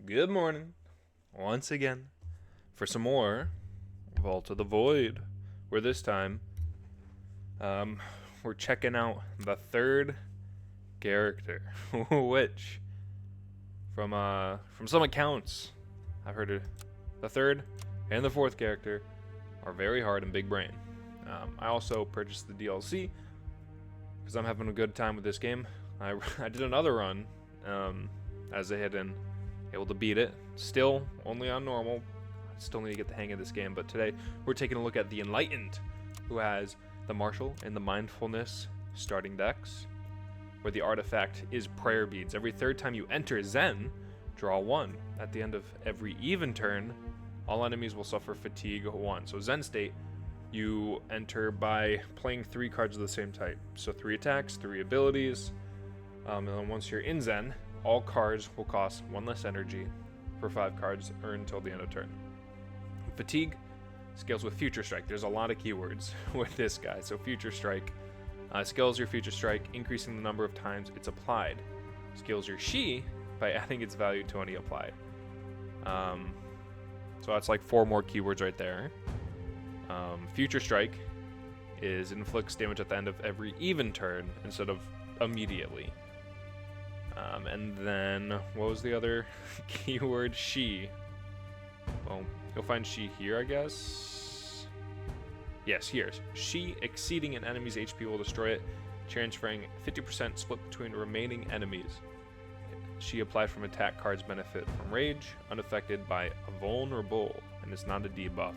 Good morning, once again, for some more Vault of the Void, where this time, we're checking out the third character, which, from some accounts, I've heard the third and the fourth character are very hard and big brain. I also purchased the DLC, because I'm having a good time with this game. I did another run, as a hidden, able to beat it. Still only on normal. Still need to get the hang of this game. But today we're taking a look at the Enlightened, who has the Martial and the Mindfulness starting decks, where the artifact is prayer beads. Every third time you enter Zen, draw one. At the end of every even turn, all enemies will suffer fatigue 1. So Zen state, you enter by playing 3 cards of the same type. So 3 attacks, 3 abilities, and then once you're in Zen, all cards will cost 1 less energy for 5 cards earned until the end of turn. Fatigue scales with Future Strike. There's a lot of keywords with this guy. So Future Strike scales your Future Strike, increasing the number of times it's applied. Scales your Shi by adding its value to any applied. So that's like 4 more keywords right there. Future Strike inflicts damage at the end of every even turn instead of immediately. And then, what was the other keyword? Shi. Well, you'll find Shi here, I guess. Yes, here. Shi exceeding an enemy's HP will destroy it, transferring 50% split between remaining enemies. Shi applied from attack cards benefit from rage, unaffected by a vulnerable, and it's not a debuff.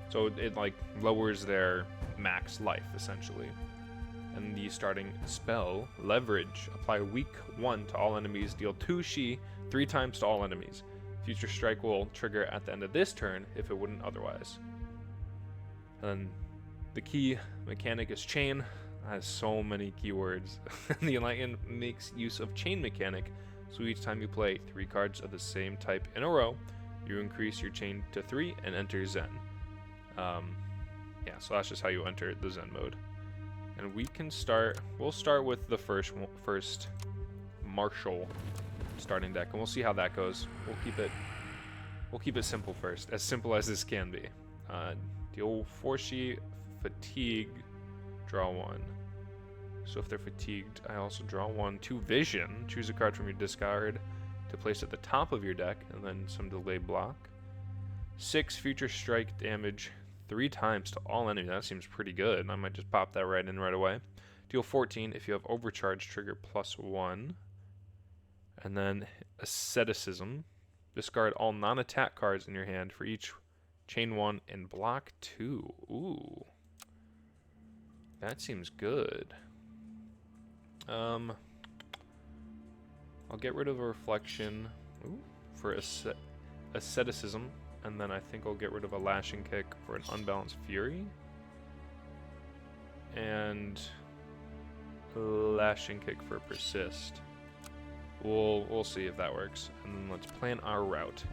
So it like lowers their max life, essentially. And the starting spell, Leverage. Apply weak 1 to all enemies. Deal 2 Shi 3 times to all enemies. Future Strike will trigger at the end of this turn if it wouldn't otherwise. And then the key mechanic is Chain. It has so many keywords. The Enlightened makes use of Chain mechanic. So each time you play 3 cards of the same type in a row, you increase your Chain to 3 and enter Zen. Yeah, so that's just how you enter the Zen mode. And we'll start with the first Martial starting deck, and we'll see how that goes. We'll keep it simple first, as simple as this can be. Deal 4 Shi, fatigue, draw 1. So if they're fatigued, I also draw 1. 2 Vision, choose a card from your discard to place at the top of your deck, and then some delay block. 6 Future Strike damage 3 times to all enemies. That seems pretty good. I might just pop that right in right away. Deal 14 if you have overcharge, trigger +1. And then Asceticism. Discard all non-attack cards in your hand for each chain 1 and block 2. Ooh. That seems good. I'll get rid of a Reflection for Asceticism. And then I think I'll get rid of a Lashing Kick for an Unbalanced Fury. And Lashing Kick for Persist. We'll see if that works. And then let's plan our route.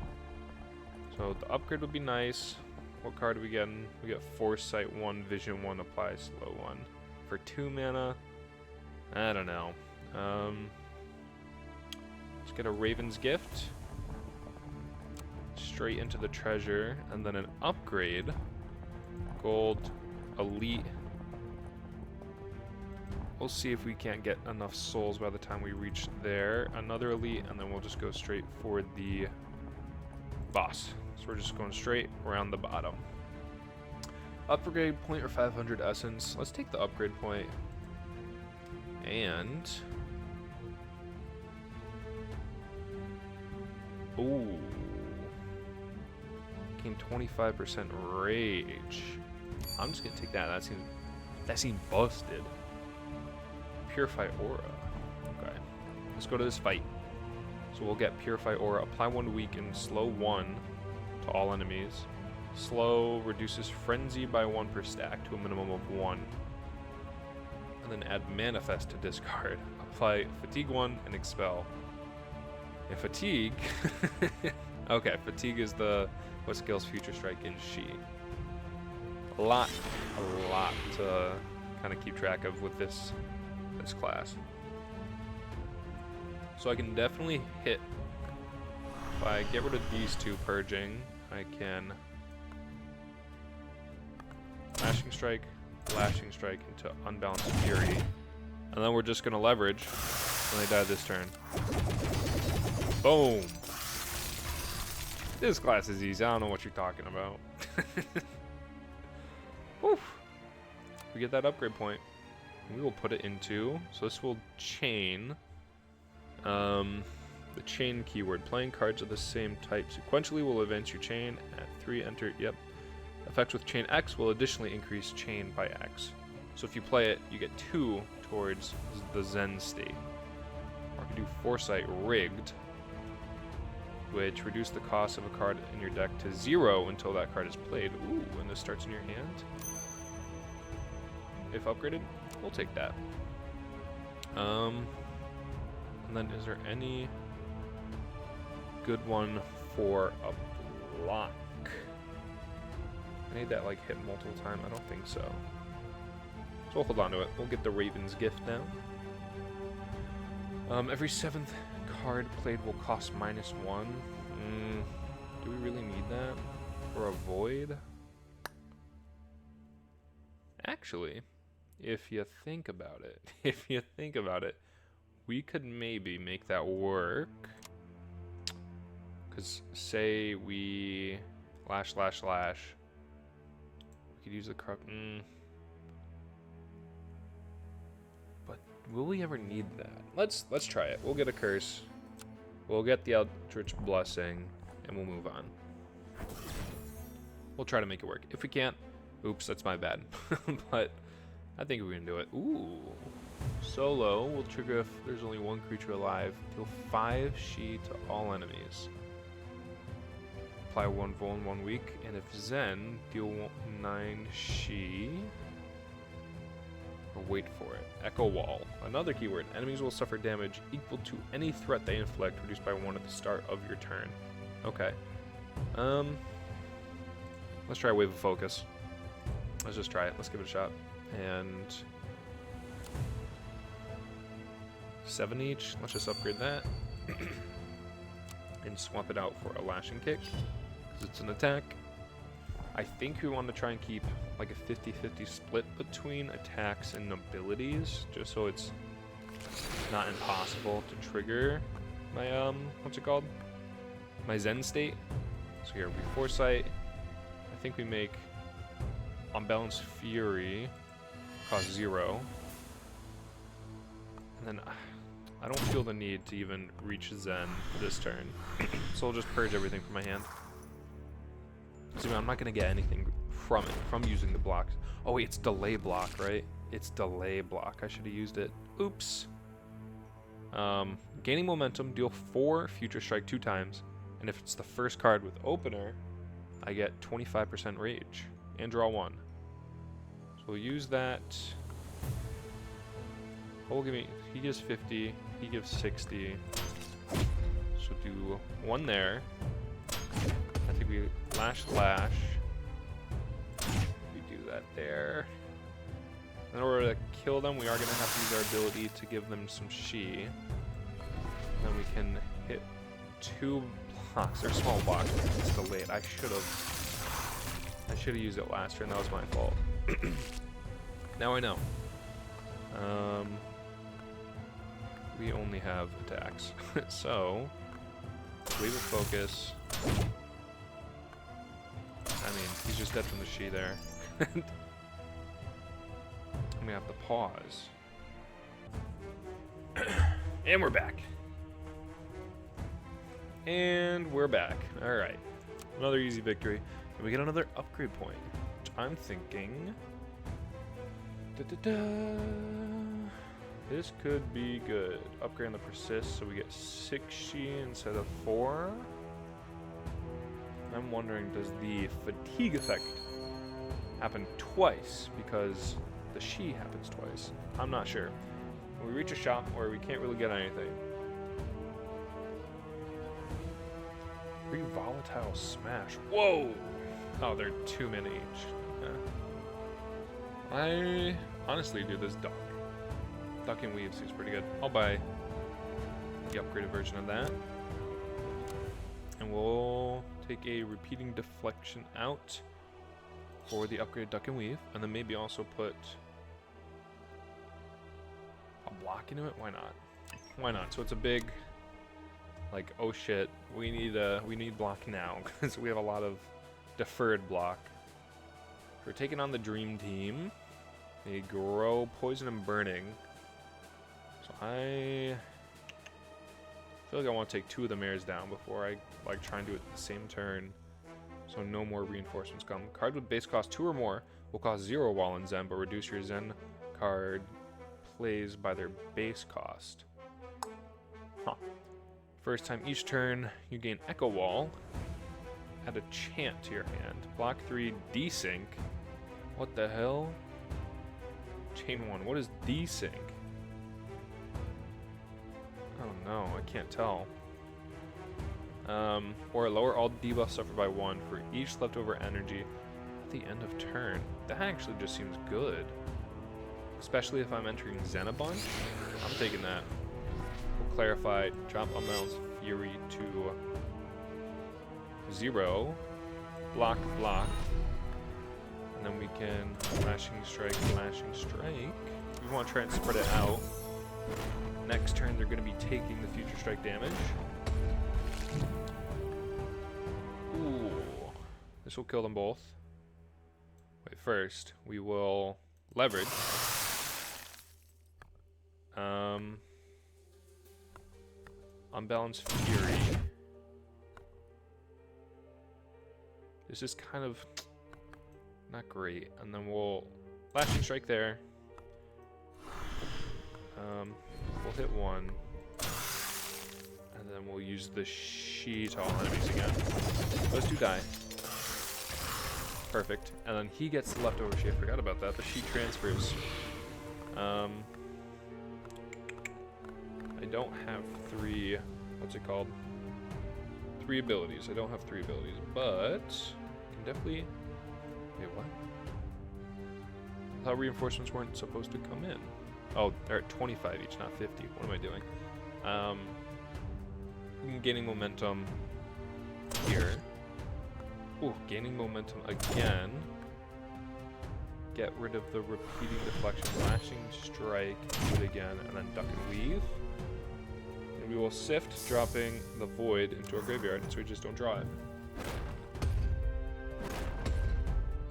So the upgrade would be nice. What card are we getting? We get Foresight 1, Vision 1, Apply Slow 1. For 2 mana, I don't know. Let's get a Raven's Gift. Straight into the treasure, and then an upgrade. Gold, Elite. We'll see if we can't get enough souls by the time we reach there. Another Elite, and then we'll just go straight for the boss. So we're just going straight around the bottom. Upgrade point or 500 essence. Let's take the upgrade point. And ooh. Gain 25% rage. I'm just gonna take that. That seems busted. Purify Aura. Okay. Let's go to this fight. So we'll get Purify Aura. Apply 1 weaken, slow 1 to all enemies. Slow reduces frenzy by 1 per stack to a minimum of 1. And then add Manifest to discard. Apply fatigue 1 and expel. And fatigue. Okay, fatigue is what scales Future Strike in Shi. A lot to kind of keep track of with this class. So I can definitely hit if I get rid of these two purging, I can Lashing Strike into Unbalanced Fury. And then we're just going to leverage when they die this turn. Boom! This class is easy. I don't know what you're talking about. Woof! We get that upgrade point. We will put it into... So this will chain... the chain keyword. Playing cards of the same type sequentially will advance your chain at 3. Enter. Yep. Effects with chain X will additionally increase chain by X. So if you play it, you get 2 towards the Zen state. Or I can do Foresight Rigged, which reduce the cost of a card in your deck to 0 until that card is played. Ooh, and this starts in your hand. If upgraded, we'll take that. And then is there any good one for a block? I need that like hit multiple times. I don't think so. So we'll hold on to it. We'll get the Raven's Gift now. Every 7th card played will cost -1. Do we really need that? Or a Void? Actually, if you think about it, we could maybe make that work. Because say we lash. We could use the crop. But will we ever need that? Let's try it. We'll get a curse. We'll get the Eldritch Blessing, and we'll move on. We'll try to make it work. If we can't, oops, that's my bad. But I think we can do it. Ooh. Solo will trigger if there's only one creature alive. Deal 5 Shi to all enemies. Apply 1 Vol in 1 week. And if Zen, deal 9 Shi. Or wait for it. Echo Wall. Another keyword. Enemies will suffer damage equal to any threat they inflict, reduced by 1 at the start of your turn. Okay. Let's try Wave of Focus. Let's just try it. Let's give it a shot. And 7 each. Let's just upgrade that. And swap it out for a Lashing Kick, because it's an attack. I think we want to try and keep like a 50-50 split between attacks and abilities, just so it's not impossible to trigger my, what's it called? My Zen state. So here, we Foresight. I think we make Unbalanced Fury cost 0. And then I don't feel the need to even reach Zen this turn. So I'll just purge everything from my hand. So I'm not going to get anything from it, from using the blocks. Oh wait, it's delay block, right? It's delay block. I should have used it. Oops. Gaining momentum, deal 4 Future Strike 2 times. And if it's the first card with opener, I get 25% rage. And draw 1. So we'll use that. Oh, give me, he gives 50, he gives 60. So do 1 there. I think we lash. We do that there. In order to kill them, we are going to have to use our ability to give them some Shi. Then we can hit 2 blocks. They're small blocks, but it's delayed. I should have used it last turn. That was my fault. Now I know. We only have attacks. So, Wave of Focus. I mean, he's just dead from the Shi there. I'm gonna have to pause. And we're back. And we're back. Alright. Another easy victory. And we get another upgrade point. Which I'm thinking... This could be good. Upgrade on the Persist, so we get 6 Shi instead of 4. I'm wondering, does the fatigue effect happen twice? Because the Shi happens twice. I'm not sure. We reach a shop where we can't really get anything. Volatile Smash. Whoa! Oh, they're 2 mana each. Okay. I honestly do this Duck. Duck and Weave seems pretty good. I'll buy the upgraded version of that. And we'll take a repeating deflection out for the upgraded duck and weave, and then maybe also put a block into it. Why not? Why not? So it's a big, like, oh shit, we need block now because we have a lot of deferred block. We're taking on the dream team. They grow poison and burning. So I feel like I want to take 2 of the mares down before I like try and do it the same turn. So no more reinforcements come. Cards with base cost 2 or more will cost 0 while in Zen, but reduce your Zen card plays by their base cost. Huh. First time each turn, you gain Echo Wall. Add a chant to your hand. Block 3, desync. What the hell? Chain 1. What is desync? Oh no, I can't tell. Or lower all debuffs suffered by 1 for each leftover energy at the end of turn. That actually just seems good. Especially if I'm entering Zen a bunch. I'm taking that. We'll clarify, drop Unbalanced Fury to 0. Block, block. And then we can Lashing Strike, Lashing Strike. We want to try and spread it out. Next turn, they're going to be taking the Future Strike damage. Ooh. This will kill them both. Wait, first, we will leverage. Unbalanced Fury. This is kind of not great. And then we'll Lashing Strike there. We'll hit 1. And then we'll use the She to all enemies again. Those 2 die. Perfect. And then he gets the leftover She. I forgot about that. The She transfers. I don't have 3... What's it called? 3 abilities. I don't have 3 abilities, but I can definitely... Wait, what? I thought reinforcements weren't supposed to come in. Oh, they're at 25 each, not 50. What am I doing? I'm gaining momentum here. Ooh, gaining momentum again. Get rid of the repeating deflection, Lashing Strike, do it again, and then duck and weave. And we will sift, dropping the void into our graveyard, so we just don't draw it.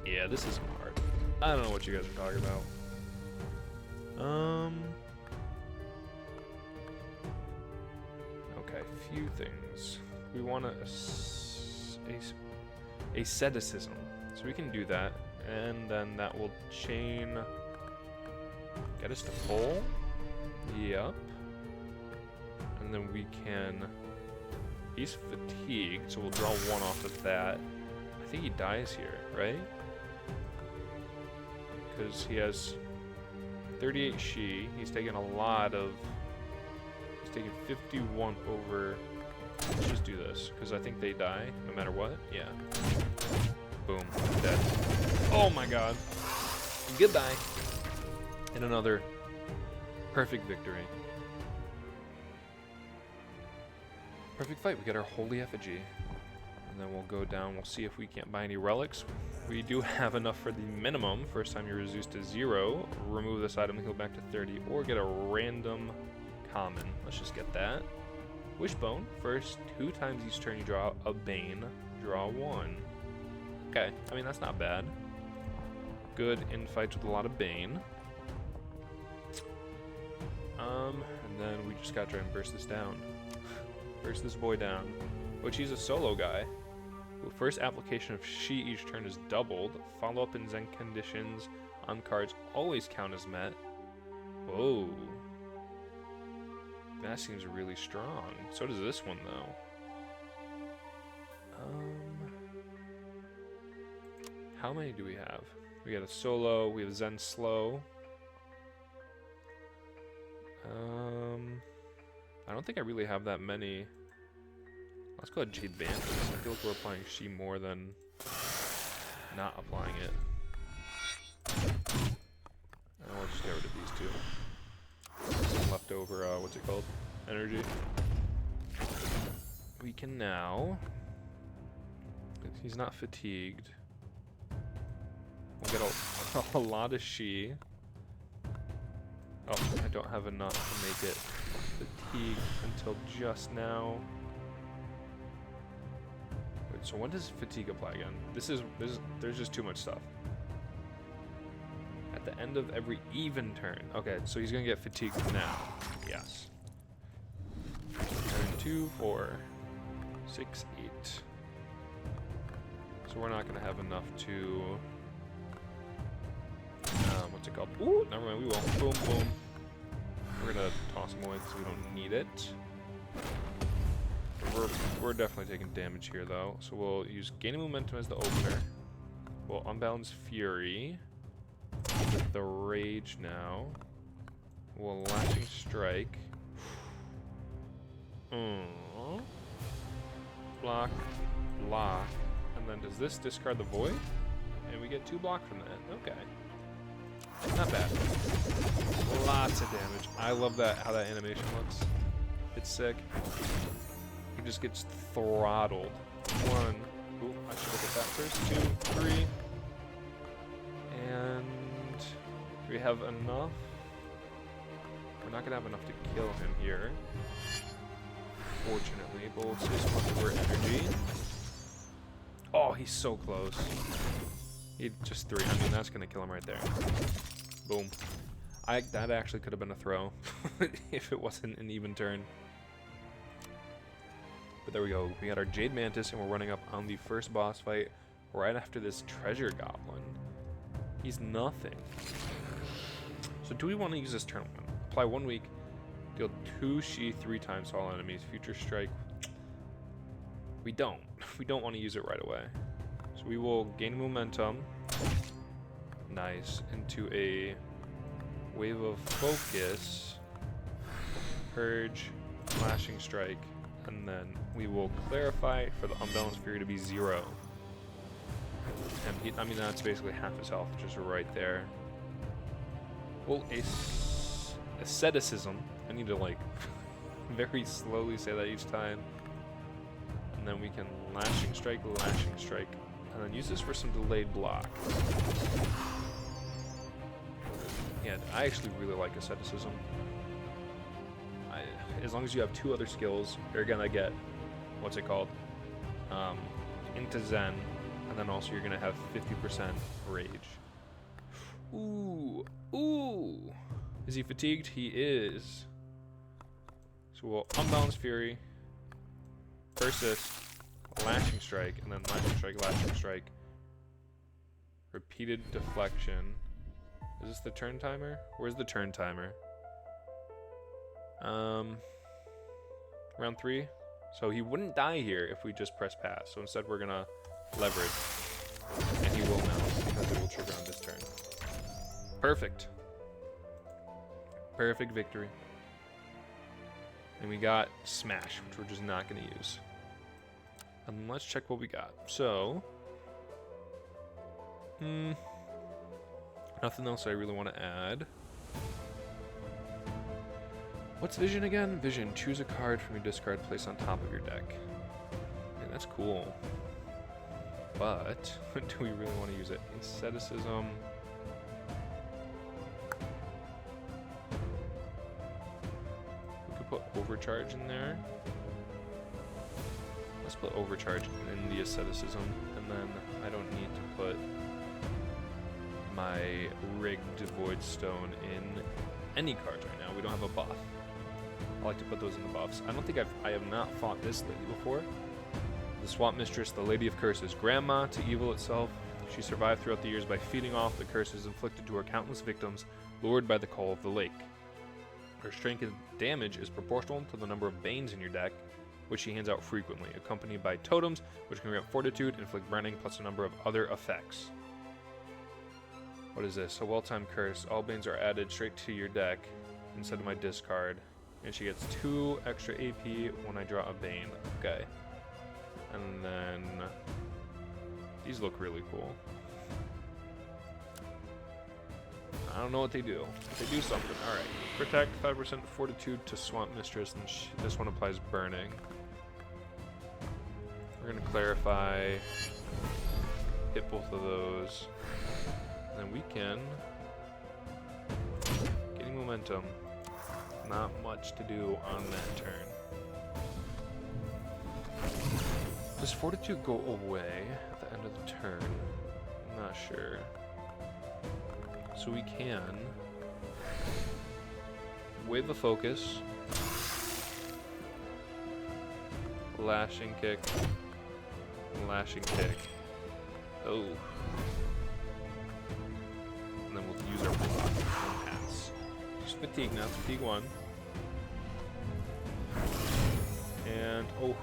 Yeah, this is hard. I don't know what you guys are talking about. Okay, few things. We want asceticism, so we can do that, and then that will chain, get us to full. Yep. And then we can. He's fatigued, so we'll draw 1 off of that. I think he dies here, right? Because he has 38 She. He's taking a lot of... He's taking 51 over... Let's just do this, because I think they die no matter what. Yeah. Boom. Dead. Oh my god. Goodbye. And another perfect victory. Perfect fight. We get our Holy Effigy. And then we'll go down. We'll see if we can't buy any relics. We do have enough for the minimum. First time you reduce to 0. Remove this item, heal back to 30. Or get a random common. Let's just get that. Wishbone. First 2 times each turn you draw a Bane. Draw 1. Okay. I mean, that's not bad. Good in fights with a lot of Bane. And then we just gotta try and burst this down. Burst this boy down. Which he's a solo guy. First application of She each turn is doubled. Follow-up in Zen conditions on cards always count as met. Whoa. That seems really strong. So does this one, though. How many do we have? We got a solo. We have Zen slow. I don't think I really have that many. Let's go ahead and Jade Band. I feel like we're applying She more than not applying it. And we'll just get rid of these 2. Some leftover, what's it called? Energy. we can now... He's not fatigued. We'll get a lot of Shi. Oh, I don't have enough to make it fatigued until just now. Wait, so when does fatigue apply again? There's just too much stuff. At the end of every even turn. Okay, so he's gonna get fatigued now. Yes. Turn 2, 4, 6, 8. So we're not gonna have enough to what's it called? Ooh, never mind, we will. Boom, boom. We're gonna toss him away because we don't need it. We're definitely taking damage here though. So we'll use gaining momentum as the opener. We'll unbalance fury with the rage now. We'll lashing strike. Block, block. And then does this discard the void? And we get 2 block from that. Okay. Not bad. Lots of damage. I love that, how that animation looks. It's sick. He just gets throttled. 1. Ooh, I should look at that first. 2, 3. And do we have enough? We're not gonna have enough to kill him here. Fortunately, but we'll just put the word energy. Oh, he's so close. He just 3. I mean, that's gonna kill him right there. Boom. That actually could have been a throw if it wasn't an even turn. But there we go. We got our Jade Mantis, and we're running up on the first boss fight right after this Treasure Goblin. He's nothing. So do we want to use this turn 1? Apply 1 week. Deal 2 Shi 3 times to all enemies. Future strike. We don't. We don't want to use it right away. So we will gain momentum. Nice. Into a wave of focus. Purge. Flashing strike. And then we will clarify for the unbalanced fury to be 0. And I mean, that's basically half his health, just right there. Well, asceticism. I need to like very slowly say that each time. And then we can lashing strike, and then use this for some delayed block. Yeah, I actually really like asceticism. As long as you have 2 other skills, you're gonna get, what's it called? Into Zen, and then also you're gonna have 50% rage. Ooh, ooh. Is he fatigued? He is. So we'll unbalance fury, persist, lashing strike, and then lashing strike. Repeated deflection. Is this the turn timer? Where's the turn timer? Round 3. So he wouldn't die here if we just press pass. So instead we're gonna leverage. And he will now, because it will trigger on this turn. Perfect. Perfect victory. And we got Smash, which we're just not gonna use. And let's check what we got. So, nothing else I really want to add. What's Vision again? Vision. Choose a card from your discard, place on top of your deck. Man, that's cool. But, do we really want to use it? Asceticism. We could put Overcharge in there. Let's put Overcharge in the Asceticism, and then I don't need to put my rigged Void Stone in any cards right now. We don't have a buff. I like to put those in the buffs. I don't think I have not fought this lady before. The Swamp Mistress, the Lady of Curses. Grandma to evil itself. She survived throughout the years by feeding off the curses inflicted to her countless victims, lured by the call of the lake. Her strength and damage is proportional to the number of Banes in your deck, which she hands out frequently, accompanied by totems, which can grant fortitude, inflict burning, plus a number of other effects. What is this? A well-timed curse. All Banes are added straight to your deck instead of my discard. And she gets 2 extra AP when I draw a Bane. Okay. And then these look really cool. I don't know what they do. They do something. Alright. Protect 5% fortitude to Swamp Mistress, and this one applies burning. We're gonna clarify, hit both of those, and then we can, getting momentum, not much to do on that turn. Does Fortitude go away at the end of the turn? I'm not sure. So we can wave a focus, lashing kick, lashing kick. Oh. And then we'll use our block and pass. Just fatigue now, fatigue 1. And oh,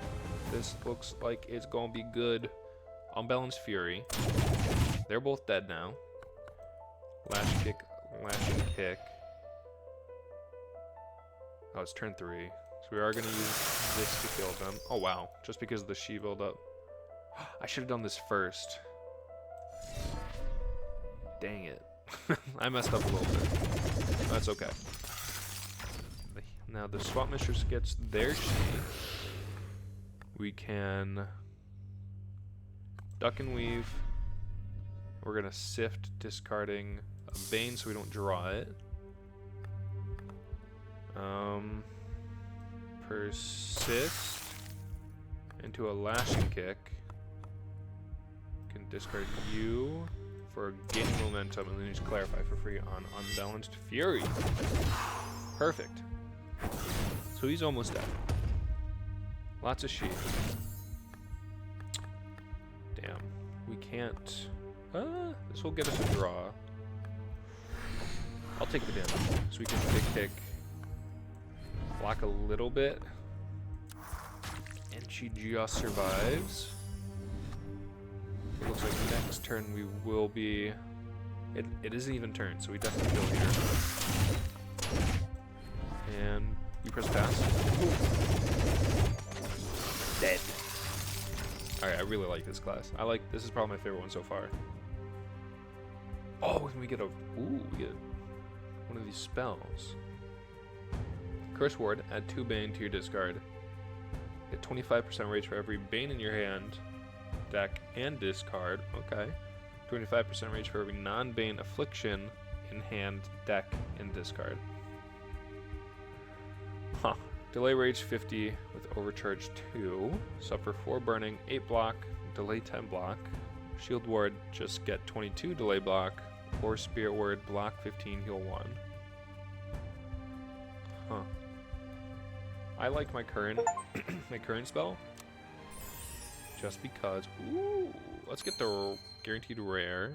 this looks like it's gonna be good. Unbalanced Fury. They're both dead now. Lash kick, lashing kick. Oh, it's turn 3. So we are going to use this to kill them. Oh, wow. Just because of the Shi build up. I should have done this first. Dang it. I messed up a little bit. That's okay. Now the Swap Mistress gets their Shi. We can duck and weave. We're going to sift, discarding a Bane so we don't draw it. Persist into a lashing kick. Can discard you for gaining momentum, and then just clarify for free on Unbalanced Fury. Perfect. So he's almost dead. Lots of Shi. Damn. We can't. This will get us a draw. I'll take the damage. So we can big kick. Block a little bit. And she just survives. It looks like next turn we will be... It isn't even turn, so we definitely kill here. And you press pass. Dead. Alright, I really like this class. This is probably my favorite one so far. Oh, and we get we get one of these spells. Curse Ward, add 2 Bane to your discard. Get 25% rage for every Bane in your hand, deck, and discard. Okay. 25% rage for every non-Bane affliction in hand, deck, and discard. Huh. Delay rage 50 with overcharge 2. Suffer 4 burning, 8 block, delay 10 block. Shield Ward, just get 22 delay block. Or Spirit Ward, block 15, heal 1. Huh. I like my current spell. Just because. Ooh, let's get the guaranteed rare.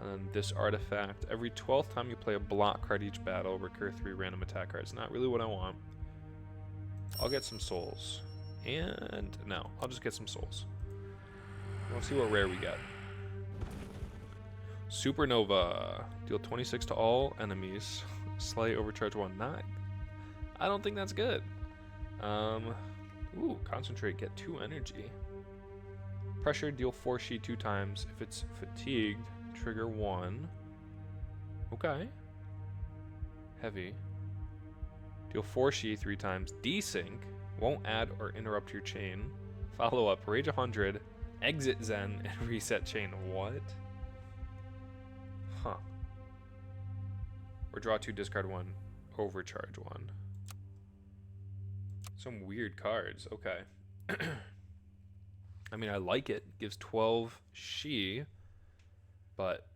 And then this artifact. Every 12th time you play a block card each battle, recur 3 random attack cards. Not really what I want. I'll get some souls. And no, I'll just get some souls. We'll see what rare we get. Supernova. Deal 26 to all enemies. Slay overcharge 1. Not. I don't think that's good. Ooh, concentrate. Get 2 energy. Pressure. Deal 4 Shi 2 times. If it's fatigued, trigger 1. Okay. Heavy. Deal 4 Shi 3 times. Desync. Won't add or interrupt your chain. Follow up. Rage 100. Exit Zen and reset chain. What? Huh. Or draw 2, discard 1, overcharge 1. Some weird cards. Okay. I mean, I like it. Gives 12 Shi, but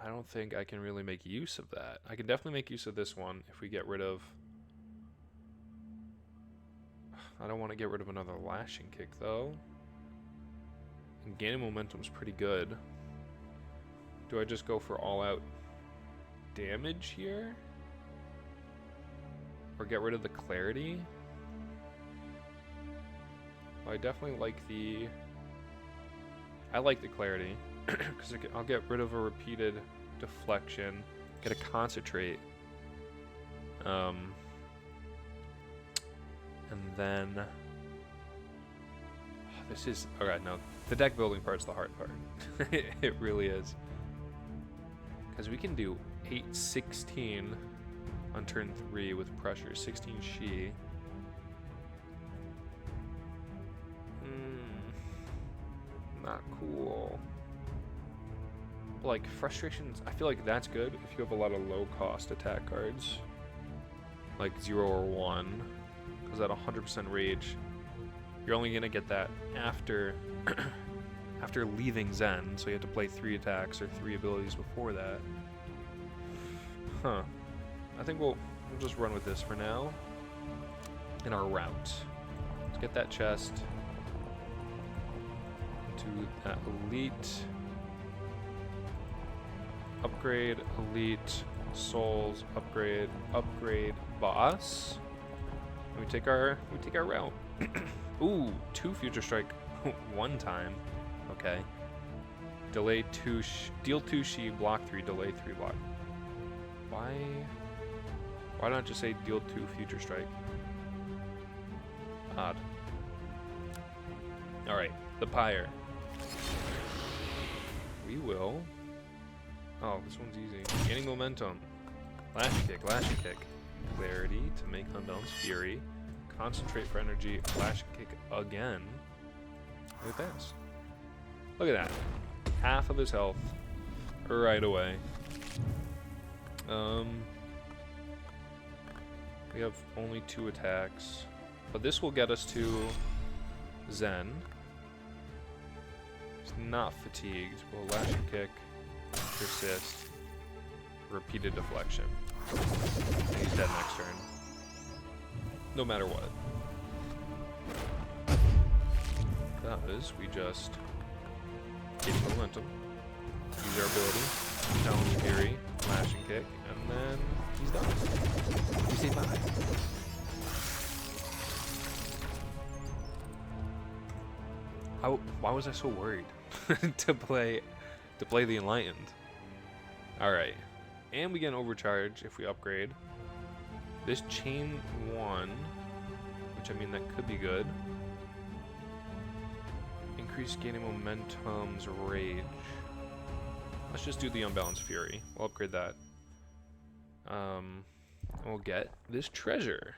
I don't think I can really make use of that. I can definitely make use of this one if we get rid of... I don't want to get rid of another lashing kick, though. And gaining momentum is pretty good. Do I just go for all-out damage here? Or get rid of the clarity? Well, I definitely like the... I like the clarity. Because I'll get rid of a repeated deflection. Get a concentrate. And then... This is... Okay, no. The deck building part's the hard part. It really is. Because we can do 8-16 on turn 3 with pressure. 16 Shi. not cool. Like, frustrations, I feel like that's good if you have a lot of low-cost attack cards. Like 0 or 1. Because at 100% rage, you're only going to get that after after leaving Zen. So you have to play 3 attacks or 3 abilities before that. Huh. I think we'll just run with this for now. In our route. Let's get that chest. To that elite. Upgrade, elite, souls, upgrade, boss. And we take our route. Ooh, 2 future strike 1 time. Okay. Delay 2, deal 2 she, block 3, delay 3 block. Why not just say deal 2 future strike? Odd. Alright, the pyre. We will. Oh, this one's easy. Gaining momentum. Lashing kick, lashing kick. Clarity to make unbalanced fury. Concentrate for energy. Lashing kick again. Look at this. Look at that. Half of his health right away. We have only 2 attacks. But this will get us to Zen. He's not fatigued. Well, lashing kick. Persist. Repeated deflection. And he's dead next turn. No matter what. Because we just gain momentum. Use our ability. Challenge Fury. Lashing kick. And then he's done. We say bye. Why was I so worried to play the enlightened? Alright. And we get an overcharge if we upgrade. This chain 1, which I mean that could be good. Increase gaining momentum's rage. Let's just do the unbalanced fury. We'll upgrade that. And we'll get this treasure.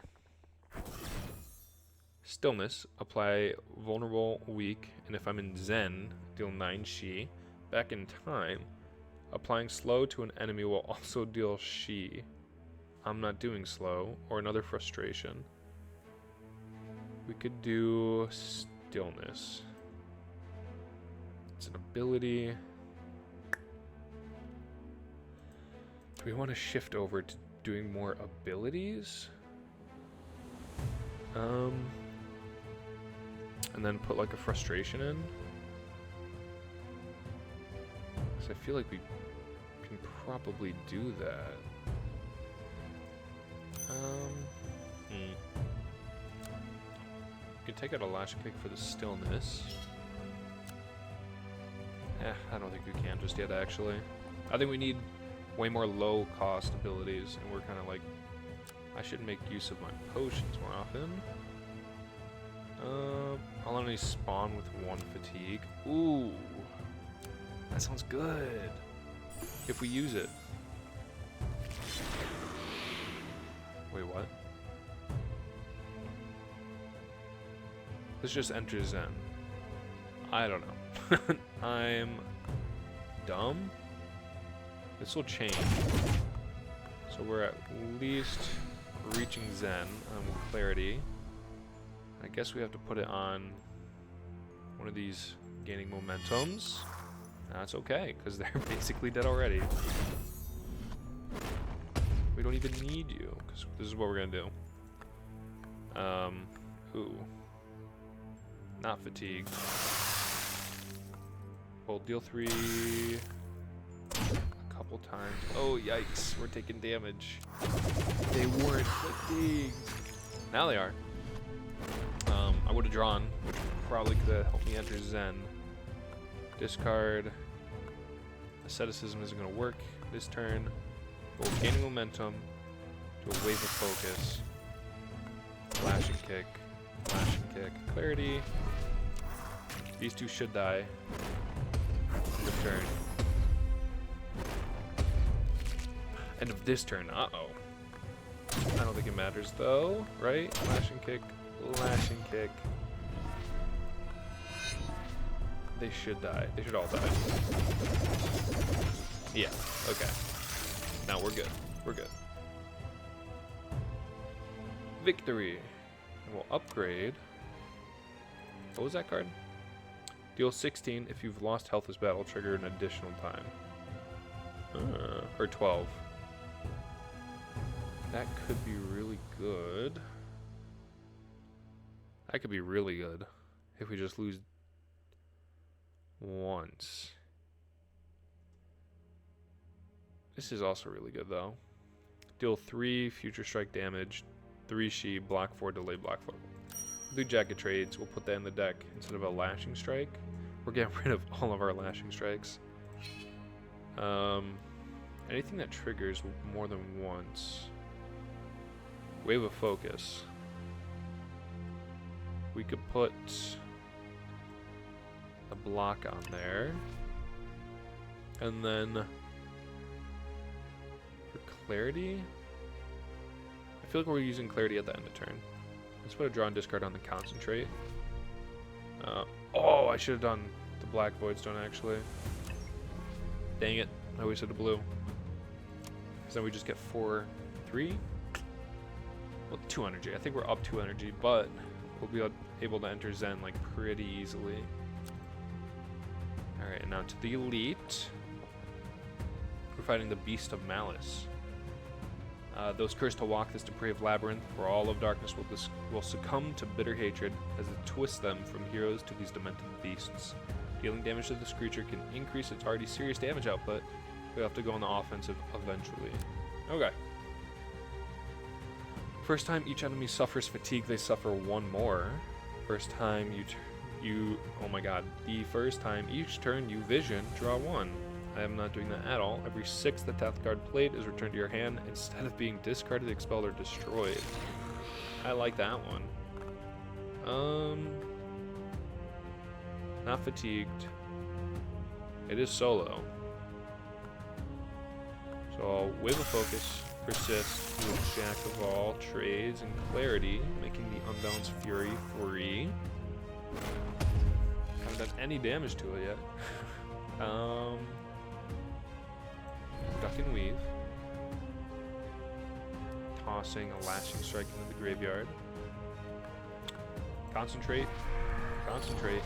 Stillness, apply vulnerable, weak, and if I'm in Zen, deal 9 Shi. Back in time, applying slow to an enemy will also deal Shi. I'm not doing slow, or another frustration. We could do stillness. It's an ability. Do we want to shift over to doing more abilities? And then put like a frustration in. Because I feel like we can probably do that. We can take out a lash kick for the stillness. I don't think we can just yet, actually. I think we need way more low cost abilities, and we're kind of like, I should make use of my potions more often. I'll only spawn with 1 fatigue. Ooh, that sounds good. If we use it. Wait, what? Let's just enter Zen. I don't know. I'm dumb. This will change. So we're at least reaching Zen with clarity. I guess we have to put it on one of these gaining momentums. That's okay, because they're basically dead already. We don't even need you, because this is what we're gonna do. Ooh. Not fatigued. We'll deal 3 a couple times. Oh, yikes, we're taking damage. They weren't fatigued. Now they are. I would have drawn, which probably could have helped me enter Zen. Discard. Asceticism isn't going to work this turn. But we're gaining momentum to a wave of focus. Lashing kick. Lashing kick. Clarity. These 2 should die. End of turn. End of this turn. Uh-oh. I don't think it matters though, right? Lashing kick. Lashing kick. They should die. They should all die. Yeah, okay. Now we're good. We're good. Victory. And we'll upgrade. What was that card? Deal 16 if you've lost health this battle, trigger an additional time. Or 12. That could be really good. That could be really good if we just lose once. This is also really good though. Deal 3 future strike damage, 3 sheep, block 4, delay, block 4. Blue jacket trades, we'll put that in the deck instead of a lashing strike. We're getting rid of all of our lashing strikes. Anything that triggers more than once. Wave of focus. We could put a block on there. And then for clarity, I feel like we're using clarity at the end of turn. Let's put a draw and discard on the concentrate. Oh, I should have done the black voidstone actually. Dang it, I wasted a blue. Because then we just get 4, 3. Well, 2 energy. I think we're up 2 energy, but we'll be able to enter Zen like pretty easily. Alright, now to the elite. We're fighting the Beast of Malice. Those cursed to walk this depraved labyrinth for all of darkness will succumb to bitter hatred as it twists them from heroes to these demented beasts. Dealing damage to this creature can increase its already serious damage output. We'll have to go on the offensive eventually. Okay. First time each enemy suffers fatigue, they suffer 1 more. First time oh my god. The first time each turn you vision, draw 1. I am not doing that at all. Every 6th attack card played is returned to your hand instead of being discarded, expelled, or destroyed. I like that one. Not fatigued. It is solo. So I'll Wave of Focus, Persist, do a Jack of all trades, and Clarity, making the Unbalanced Fury free. Haven't done any damage to it yet. Duck and Weave. Tossing a Lashing Strike into the graveyard. Concentrate. Concentrate.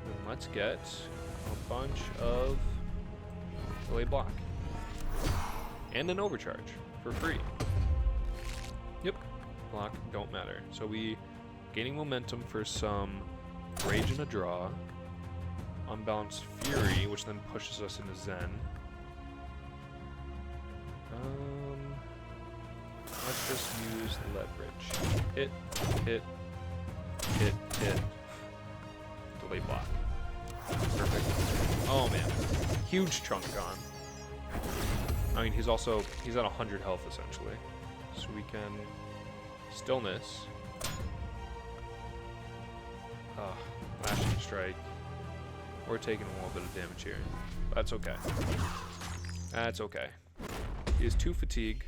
And let's get a bunch of delay block. And an overcharge for free. Yep. Block don't matter. So we gaining momentum for some rage and a draw. Unbalanced Fury, which then pushes us into Zen. Let's just use leverage. Hit, hit, hit, hit. Delay block. Perfect. Oh man. Huge chunk gone. I mean, he's at 100 health essentially. So we can stillness. Lashing strike. We're taking a little bit of damage here. But that's okay. That's okay. He has 2 fatigue.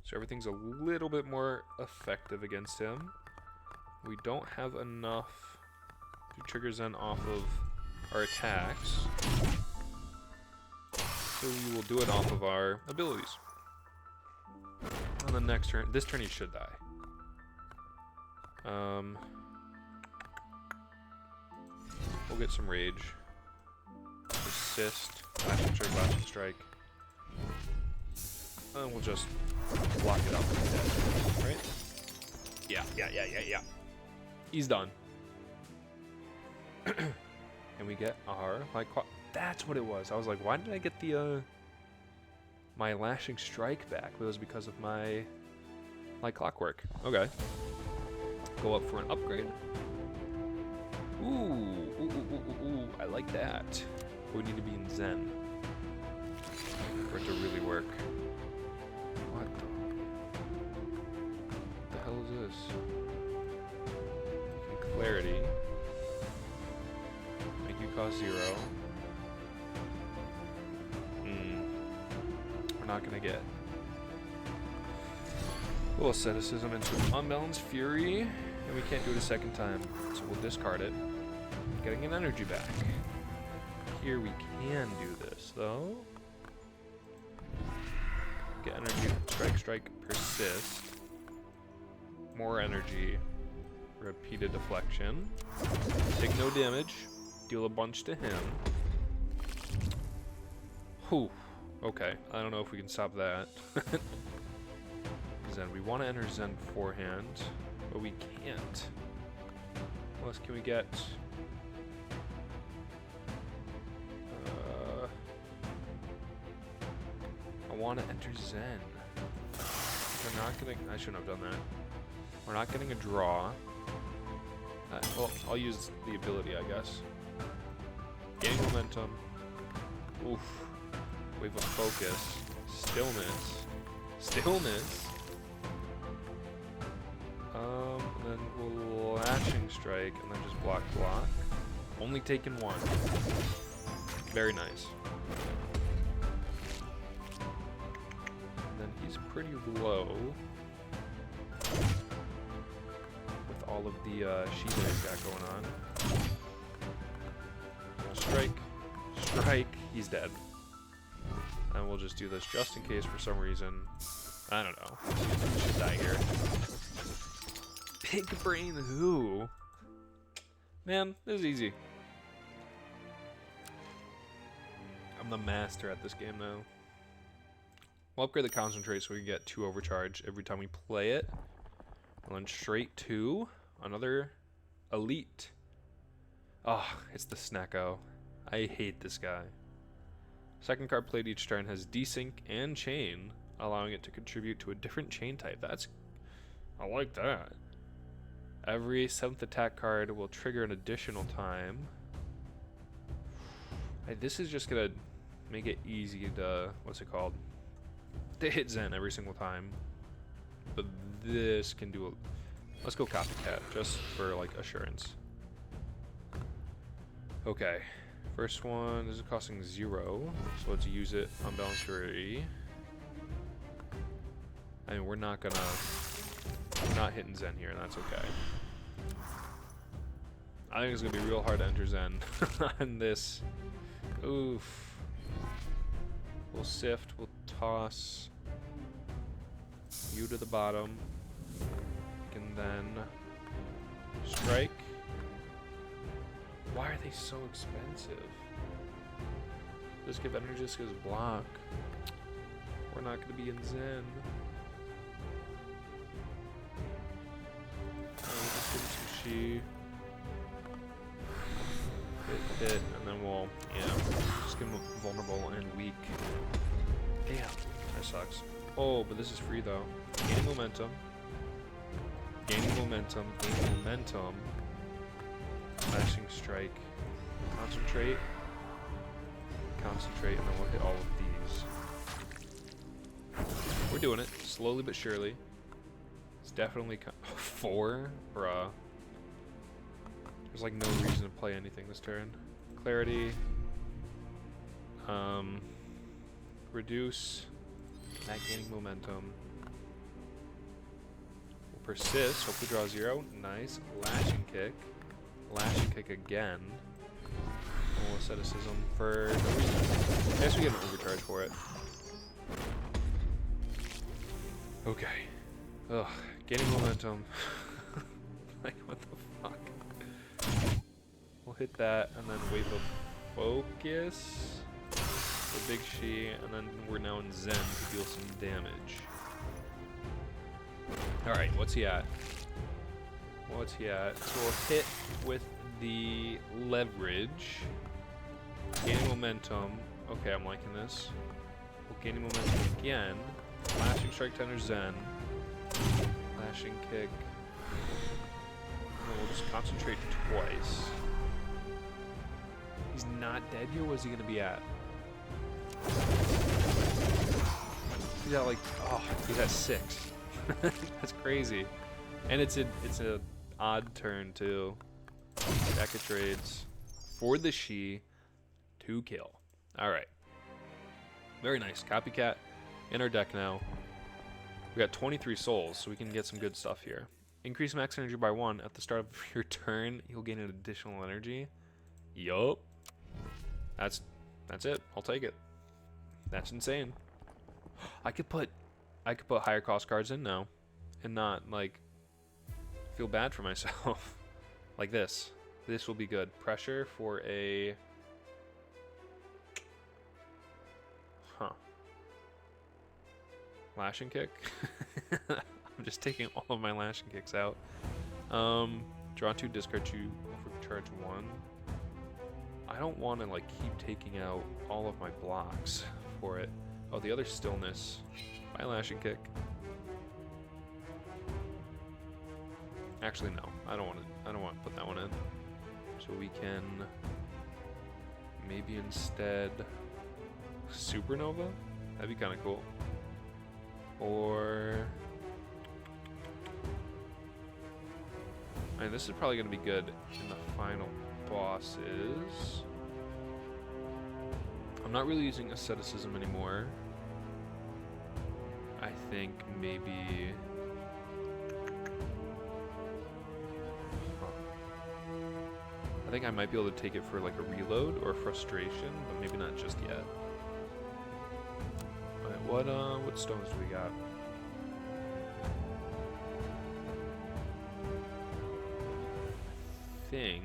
So everything's a little bit more effective against him. We don't have enough to trigger Zen off of our attacks. So we will do it off of our abilities. On the next turn, this turn he should die. We'll get some rage. Persist. Lashing strike, lashing strike. And we'll just block it up instead. Right? Yeah. He's done. And we get our that's what it was. I was like, why did I get the my lashing strike back? It was because of my clockwork. Okay. Go up for an upgrade. Ooh, I like that. We need to be in Zen for it to really work. What the hell is this? Okay, clarity. Make you cost 0. We're not gonna get. We'll asceticism into unbalanced fury, and we can't do it a second time, so we'll discard it. getting an energy back. Here we can do this, though. Get energy, strike, strike, persist. More energy, repeated deflection. Take no damage, deal a bunch to him. Whew. Okay, I don't know if we can stop that. Zen, we want to enter Zen beforehand, but we can't. What else can we get? I want to enter Zen. We're not getting. I shouldn't have done that. We're not getting a draw. Well, I'll use the ability, I guess. Gain momentum. Oof. Wave of focus. Stillness. Stillness. And then we'll lashing strike, and then just block. Only taking one. Very nice. And then he's pretty low with all of the sheet he's got going on. Strike. Strike. He's dead. And we'll just do this just in case for some reason. I don't know. He should die here. Big brain who? Man, this is easy. I'm the master at this game now. We'll upgrade the concentrate so we can get 2 overcharge every time we play it. And then straight to another elite. Oh, it's the Snacko. I hate this guy. Second card played each turn has desync and chain, allowing it to contribute to a different chain type. I like that. Every 7th attack card will trigger an additional time. This is just gonna make it easy to, what's it called? To hit Zen every single time. But this can do a, let's go copycat, just for like assurance. Okay. First one, this is costing 0, so let's use it on balance fury. I mean, we're not hitting Zen here, and that's okay. I think it's gonna be real hard to enter Zen on this. Oof. We'll sift, we'll toss you to the bottom, and then strike. Why are they so expensive? Just give energy just because block. We're not going to be in Zen. Just give him some Shi. Hit, and then we'll, just give him vulnerable and weak. Damn, that sucks. Oh, but this is free though. Gaining momentum. Gaining momentum. Gaining momentum. Flashing strike, concentrate, and then we'll hit all of these. We're doing it, slowly but surely. It's definitely 4, bruh. There's like no reason to play anything this turn. Clarity, reduce, not gaining momentum. We'll persist, hopefully draw 0, nice. Lashing kick. Lashing kick again. We'll asceticism for no reason. I guess we get an overcharge for it. Okay. Ugh. Gaining momentum. Like, what the fuck? We'll hit that, and then wave of focus. The big Shi, and then we're now in Zen to deal some damage. Alright, what's he at? What's he at? So we'll hit with the leverage. Gaining momentum. Okay, I'm liking this. We'll gain momentum again. Lashing strike to enter Zen. Lashing kick. And then we'll just concentrate twice. He's not dead here? What's he gonna be at? He's at like, he's at 6. That's crazy. And it's a odd turn too. Deck of trades for the Shi to kill. Alright. Very nice. Copycat in our deck now. We got 23 souls, so we can get some good stuff here. Increase max energy by 1. At the start of your turn, you'll gain an additional energy. Yup. That's it. I'll take it. That's insane. I could put higher cost cards in now and not like feel bad for myself. Like this. This will be good. Pressure for a lashing kick. I'm just taking all of my lashing kicks out. Draw 2, discard 2, overcharge 1. I don't want to like keep taking out all of my blocks for it. Oh, the other stillness. My lashing kick. Actually, no. I don't want to put that one in. So we can maybe instead supernova. That'd be kind of cool. Or I mean, this is probably going to be good in the final bosses. I'm not really using asceticism anymore. I think maybe I think I might be able to take it for like a reload or frustration, but maybe not just yet. Alright, what stones do we got? I think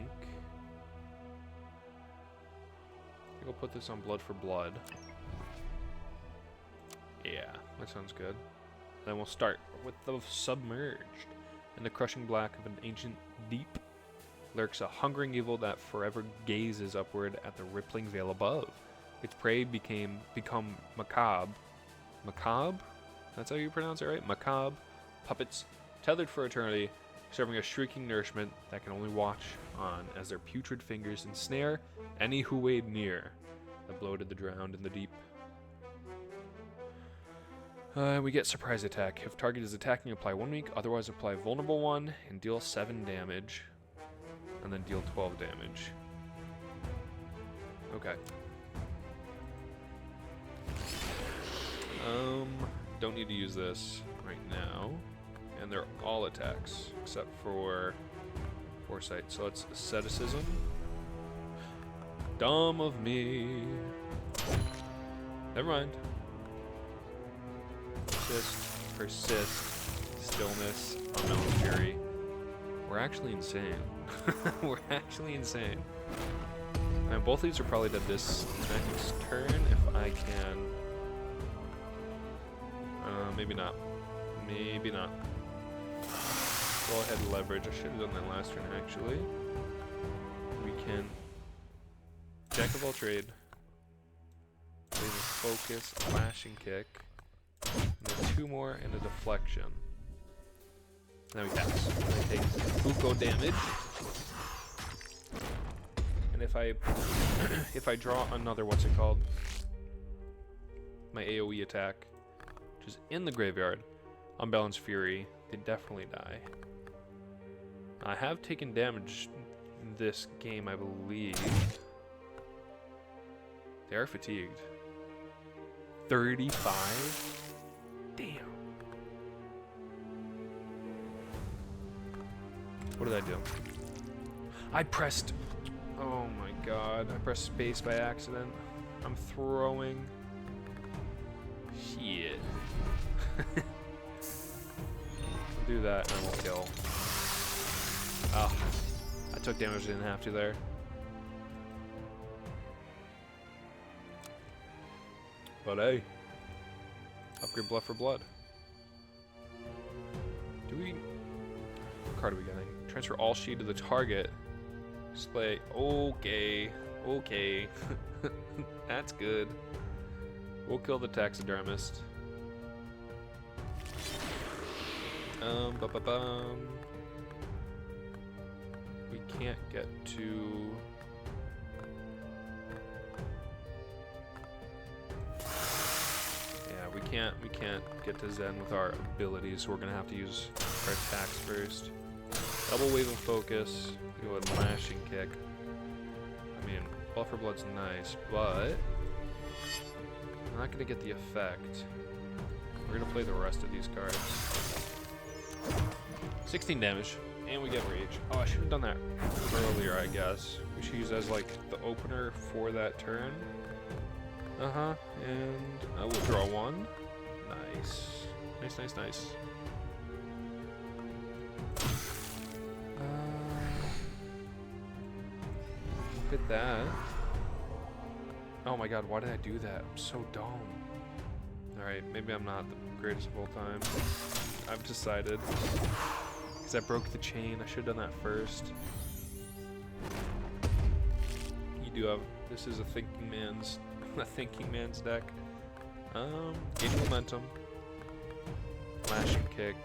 I'll put this on blood for blood. Yeah, that sounds good. Then we'll start with the submerged. In the crushing black of an ancient deep lurks a hungering evil that forever gazes upward at the rippling veil above. Its prey become macabre. Macabre? That's how you pronounce it, right? Macabre puppets tethered for eternity, serving a shrieking nourishment that can only watch on as their putrid fingers ensnare any who wade near. The bloated, the drowned, and the deep. We get surprise attack. If target is attacking, apply 1 weak. Otherwise, apply vulnerable 1 and deal 7 damage. And then deal 12 damage. Okay. Don't need to use this right now. And they're all attacks, except for Foresight. So it's asceticism. Dumb of me. Never mind. Persist, stillness, unknown fury. We're actually insane. We're actually insane. And both of these are probably dead this next turn if I can. Maybe not. Maybe not. Go ahead and leverage. I should have done that last turn actually. We can jack of all trade. Leave a focus, flashing kick. And then 2 more and a deflection. Then we pass. I take Fuko damage. And if I draw another, what's it called? My AoE attack, which is in the graveyard, Unbalanced Fury, they definitely die. I have taken damage in this game, I believe. They are fatigued. 35? Damn. What did I do? I pressed... Oh my god. I pressed space by accident. I'm throwing... Shit. I'll do that and we'll kill. Ah. I took damage I didn't have to there. But hey. Upgrade blood for blood. Do we... What card are we getting? Transfer all sheet to the target. Display. Okay. Okay. That's good. We'll kill the taxidermist. We can't get to... We can't get to Zen with our abilities, so we're gonna have to use our attacks first. Double wave of focus, go with lashing kick. I mean, blood for blood's nice, but I'm not gonna get the effect. We're gonna play the rest of these cards. 16 damage. And we get rage. Oh, I should have done that earlier, I guess. We should use as like the opener for that turn. Uh-huh. And we'll draw one. Nice. Nice, nice, nice. Look at that. Oh my god, why did I do that? I'm so dumb. Alright, maybe I'm not the greatest of all time. I've decided. Because I broke the chain. I should have done that first. You do have... This is a thinking man's deck. Gaining momentum. Flash and kick.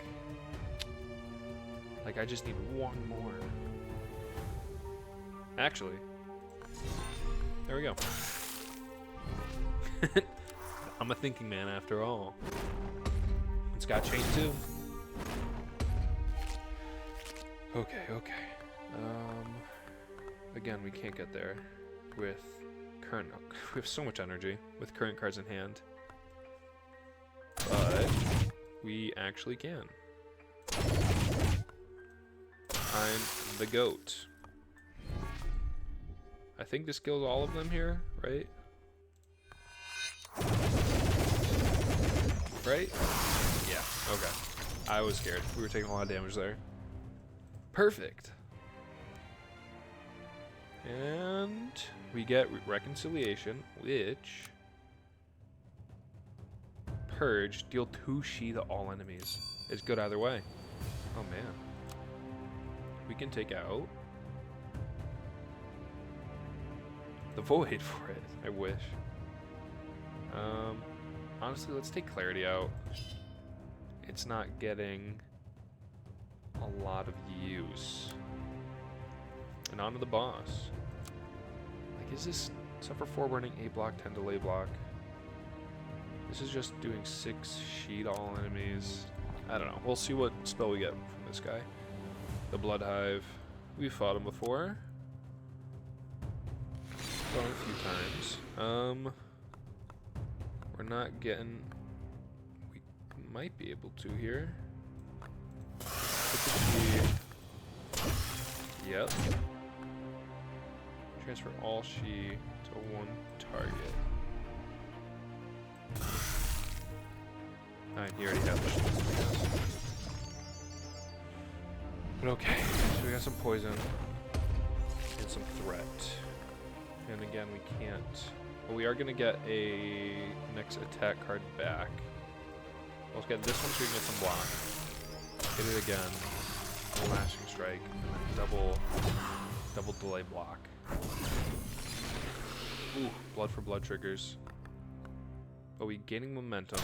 Like, I just need one more. Actually. There we go. I'm a thinking man after all. It's got chain too. Okay, okay. Again, we can't get there with current. We have so much energy with current cards in hand. But we actually can. I'm the GOAT. I think this kills all of them here, right? Right? Yeah, okay. I was scared. We were taking a lot of damage there. Perfect. And we get reconciliation, which purge, deal 2 Shi to all enemies. It's good either way. Oh man. We can take out the void for it. I wish. Honestly, let's take clarity out. It's not getting a lot of use. And on to the boss. Like, is this suffer 4 burning, 8 block, 10 delay block? This is just doing 6 sheet all enemies. I don't know. We'll see what spell we get from this guy. The Blood Hive. We fought him before. Fought him a few times. We're not getting... We might be able to here. Yep. Transfer all Shi to 1 target. Alright, he already had the But okay, so we got some poison and some threat. And again, we can't... Well, we are going to get a next attack card back. Let's get this one so we can get some block. Hit it again. Lashing strike. And then double delay block. Ooh, blood for blood triggers. Are we gaining momentum?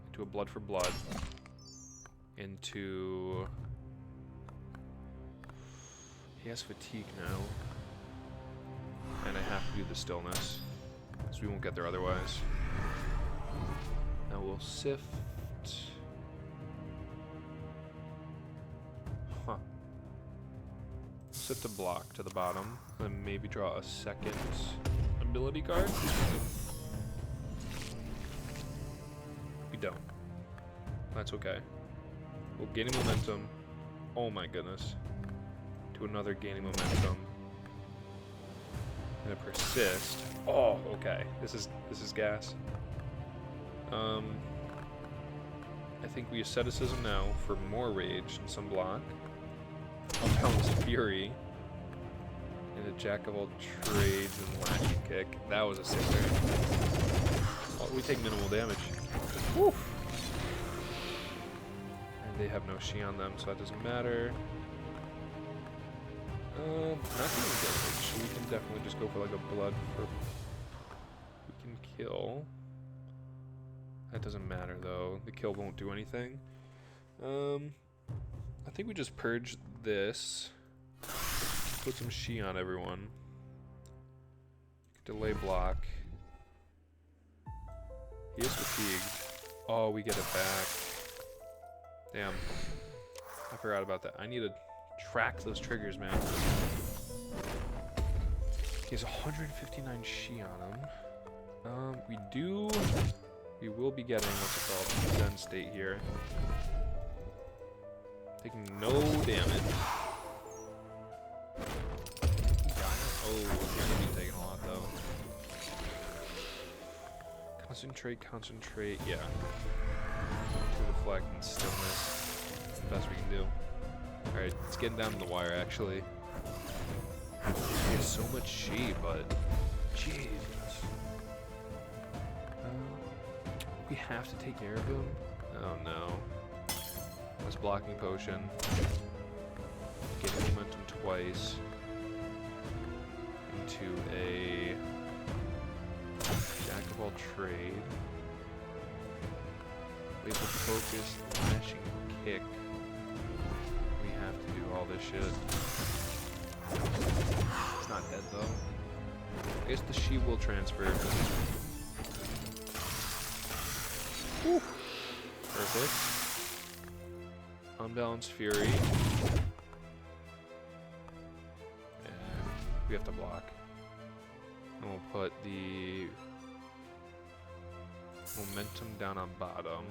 Into a blood for blood. Into... He has fatigue now. And I have to do the stillness. Because we won't get there otherwise. Now we'll sift. Huh. Sift a block to the bottom. And maybe draw a second ability card. We don't. That's okay. We'll gain momentum. Oh my goodness. To another gaining momentum. And a persist. Oh, okay. This is gas. I think we asceticism now for more rage and some block. Unbalanced fury. And a jack of all trades and lashing kick. That was a sick turn. Oh, we take minimal damage. Woo! And they have no Shi on them, so that doesn't matter. Not doing damage. We can definitely just go for like a blood for... We can kill. That doesn't matter though. The kill won't do anything. I think we just purge this. Put some Shi on everyone. Delay block. He is fatigued. Oh, we get it back. Damn. I forgot about that. I need to track those triggers, man. He has 159 Shi on him. We will be getting, what's it called, Zen State here. Taking no damage. Oh, it's gonna be taking a lot though. Concentrate, concentrate, yeah. To deflect and stillness. That's the best we can do. Alright, it's getting down to the wire actually. He has so much chi, but Jesus. We have to take care of him? Oh no. This blocking potion. Getting momentum twice. Into a jack of all trade. Wave of focus, lashing kick. We have to do all this shit. It's not dead though. I guess the she will transfer. Whew. Perfect. Unbalanced Fury. And we have to block. And we'll put the momentum down on bottom.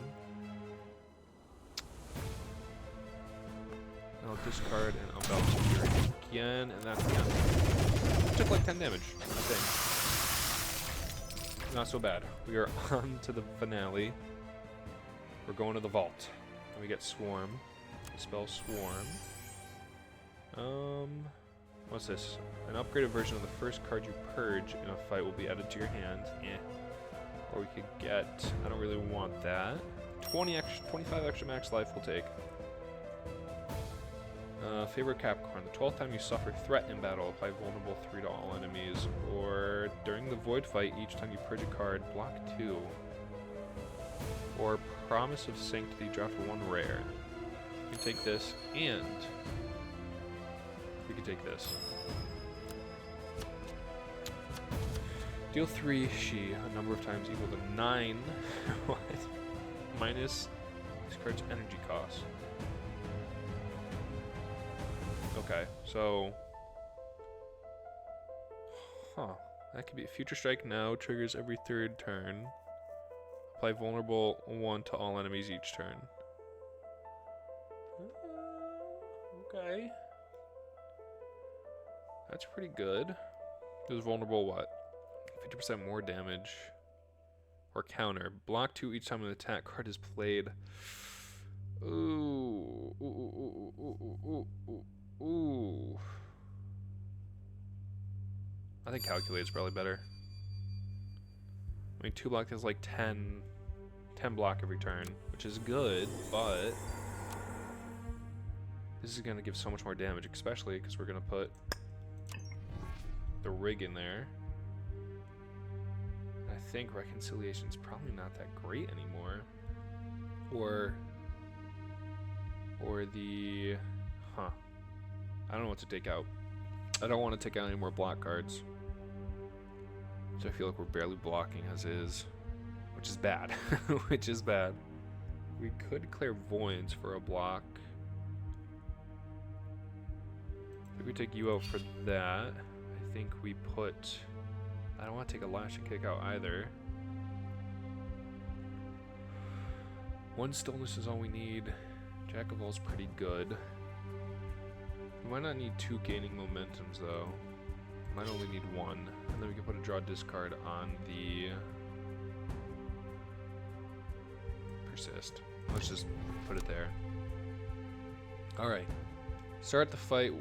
And I'll discard an Unbalanced Fury again, and that's the end. Took like 10 damage, I think. Not so bad. We are on to the finale. We're going to the vault. And we get Swarm. Spell Swarm. What's this? An upgraded version of the first card you purge in a fight will be added to your hand. Or we could get, I don't really want that. 25 extra max life we'll take. Favorite Capricorn. The 12th time you suffer threat in battle, apply vulnerable 3 to all enemies. Or during the void fight, each time you purge a card, block 2. Or Promise of Sanctity, draft 1 rare. We can take this, and we can take this. Deal 3 she a number of times equal to 9. What? Minus this card's energy cost. Okay, so that could be a future strike now, triggers every 3rd turn. Apply vulnerable 1 to all enemies each turn. Okay. That's pretty good. Does vulnerable what? 50% more damage. Or counter. Block 2 each time an attack card is played. Ooh. Ooh. I think calculate is probably better. I mean, 2 block is like 10 block every turn, which is good, but this is going to give so much more damage, especially because we're going to put the rig in there. I think reconciliation's probably not that great anymore. Or the... I don't know what to take out. I don't want to take out any more block cards. So I feel like we're barely blocking as is. Which is bad. Which is bad. We could clairvoyance for a block. If we take you out for that, I think we put... I don't want to take a lash and kick out either. 1 stillness is all we need. Jack of all's pretty good. We might not need 2 gaining momentums though. Might only need 1. And then we can put a draw discard on the persist. Let's just put it there. Alright. Start the fight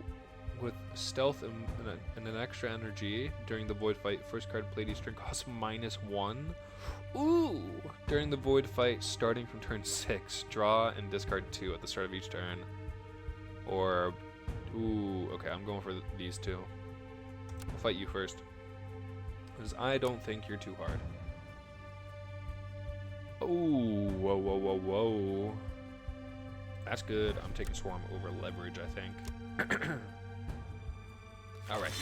with stealth and an extra energy during the void fight. First card played each turn costs -1. Ooh! During the void fight, starting from turn 6, draw and discard 2 at the start of each turn. Or, ooh, okay, I'm going for these 2. I'll fight you first, because I don't think you're too hard. Oh, whoa, whoa, whoa, whoa. That's good. I'm taking Swarm over leverage, I think. Alright.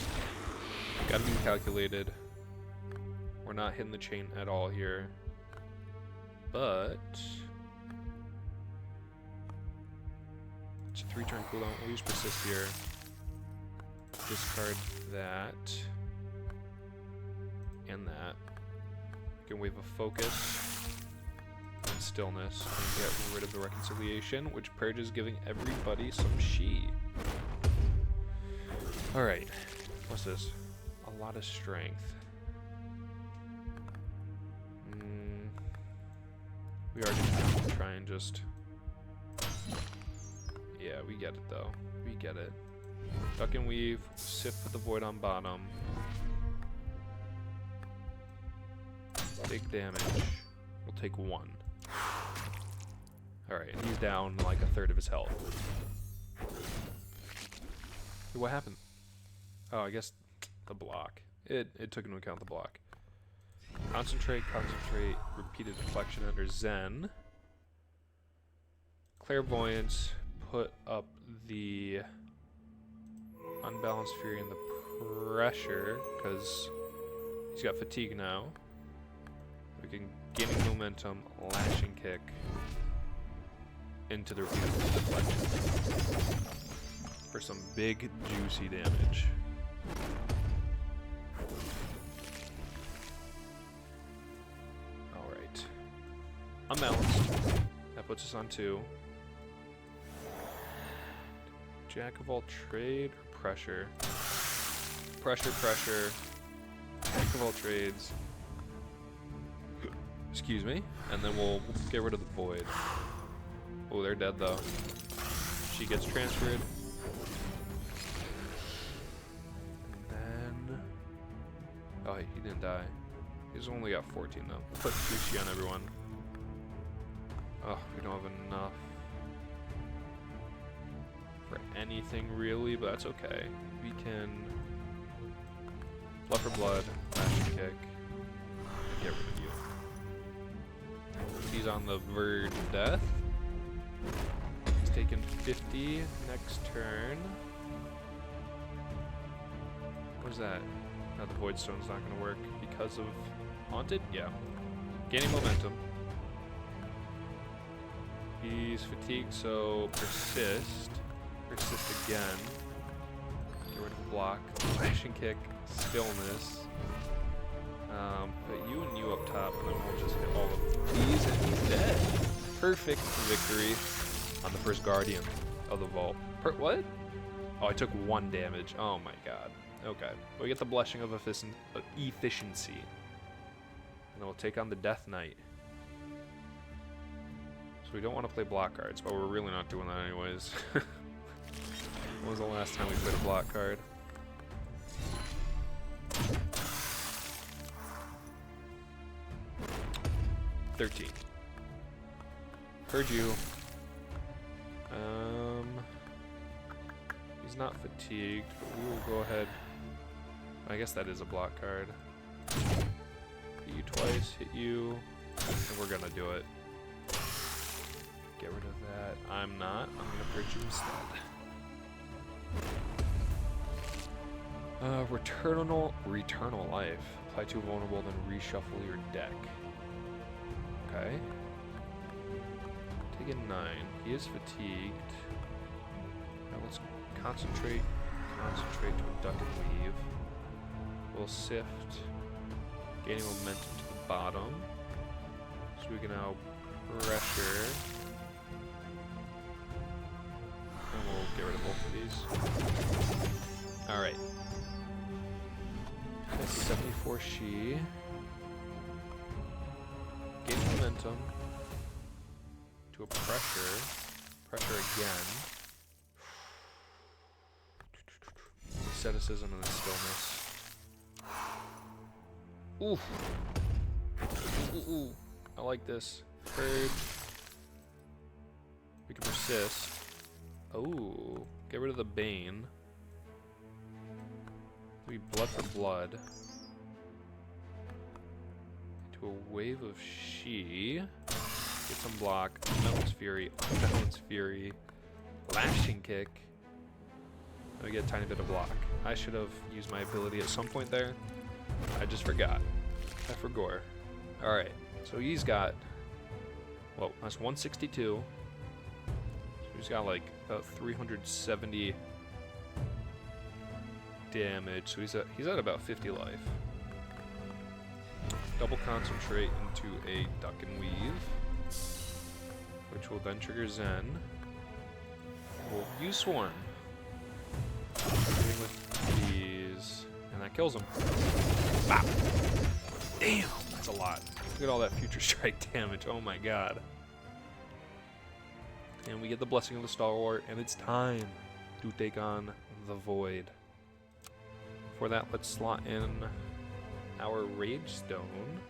Gotta be calculated. We're not hitting the chain at all here. But... it's a 3-turn cooldown. We'll use persist here. Discard that. And that. We can wave a focus. And stillness and get rid of the reconciliation, which purges, giving everybody some she. Alright, what's this? A lot of strength. We are going to try and just... Yeah, we get it though. We get it. Duck and weave, sift with the void on bottom. Take damage. We'll take 1. Alright, and he's down like a third of his health. Hey, what happened? Oh, I guess the block. It took into account the block. Concentrate, repeated deflection under Zen. Clairvoyance, put up the unbalanced fury and the pressure, because he's got fatigue now. We can gaining momentum, lashing kick into the repeated deflection for some big juicy damage. Alright. Unbalanced. That puts us on 2. Jack of all trade or pressure? Pressure. Jack of all trades. Excuse me. And then we'll get rid of the void. Oh, they're dead though. She gets transferred. And then... Oh, he didn't die. He's only got 14 though. Put 3 on everyone. Oh, we don't have enough for anything really, but that's okay. We can Blood for blood, lashing kick, and get rid of you. He's on the verge of death. He's taking 50 next turn. What is that? Now the Void Stone's not going to work because of Haunted? Yeah. Gaining momentum. He's fatigued, so persist. Persist again. Get rid of the block. Lashing kick. Stillness. Put you and you up top, and then we'll just hit all of these, and he's dead. Perfect victory on the first Guardian of the Vault. What? Oh, I took 1 damage. Oh my god. Okay. We get the Blessing of Efficiency. And then we'll take on the Death Knight. So we don't want to play block cards, but we're really not doing that anyways. When was the last time we played a block card? $13. Heard you. He's not fatigued, but we will go ahead. I guess that is a block card. Hit you twice, hit you, and we're gonna do it. Get rid of that. I'm not. I'm gonna purge you instead. Returnal life. Apply to vulnerable, then reshuffle your deck. Okay. Take a 9. He is fatigued. Now let's concentrate to a duck and weave. We'll sift, gaining momentum to the bottom. So we can now pressure. And we'll get rid of both of these. Alright. 74 she. Gaining momentum to a pressure. Pressure again. Asceticism and then stillness. Ooh. Ooh. I like this. Purge. We can persist. Oh. Get rid of the Bane. We blood for blood. To a wave of she. Get some block. Unbalanced fury. Unbalanced fury. Lashing kick. And we get a tiny bit of block. I should have used my ability at some point there. I just forgot. I forgot. Alright. So he's got... Well, that's 162. So he's got like about 370 damage. So he's at about 50 life. Double concentrate into a duck and weave. which will then trigger Zen. We'll use Swarm. Hitting with these, and that kills him. Bop! Damn, that's a lot. Look at all that future strike damage. Oh my god. And we get the Blessing of the Stalwart, and it's time to take on the Void. For that, let's slot in our Rage Stone.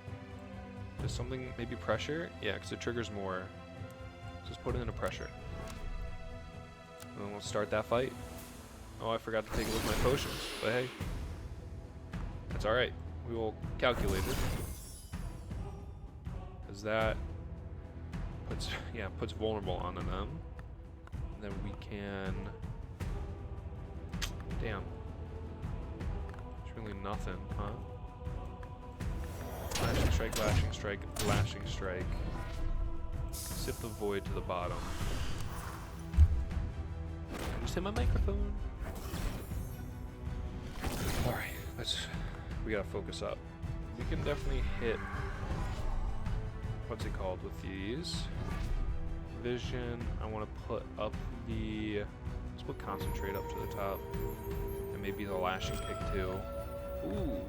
Just something, maybe pressure? Yeah, because it triggers more. Just put it into pressure. And then we'll start that fight. Oh, I forgot to take a look at my potions, but hey. That's alright. We will calculate it. Because that puts vulnerable onto them. And then we can... Damn. It's really nothing, huh? Lashing strike, lashing strike, lashing strike. Sip the void to the bottom. I just hit my microphone. Alright, we gotta focus up. We can definitely hit, what's it called with these? Vision, I want to put up let's put concentrate up to the top. And maybe the lashing kick too. Ooh.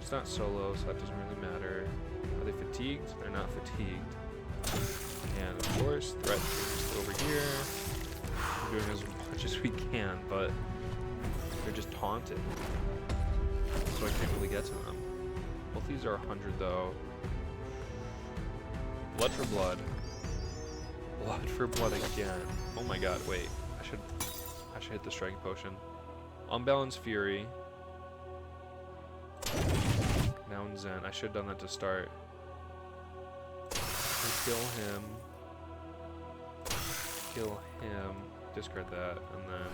It's not solo, so that doesn't really matter. Are they fatigued? They're not fatigued. And of course, threat is over here. We're doing as much as we can, but they're just taunted. So I can't really get to them. Both these are 100 though. Blood for blood. Blood for blood again. Oh my god, wait. I should hit the striking potion. Unbalanced Fury. Now in Zen. I should have done that to start. Kill him. Kill him. Discard that, and then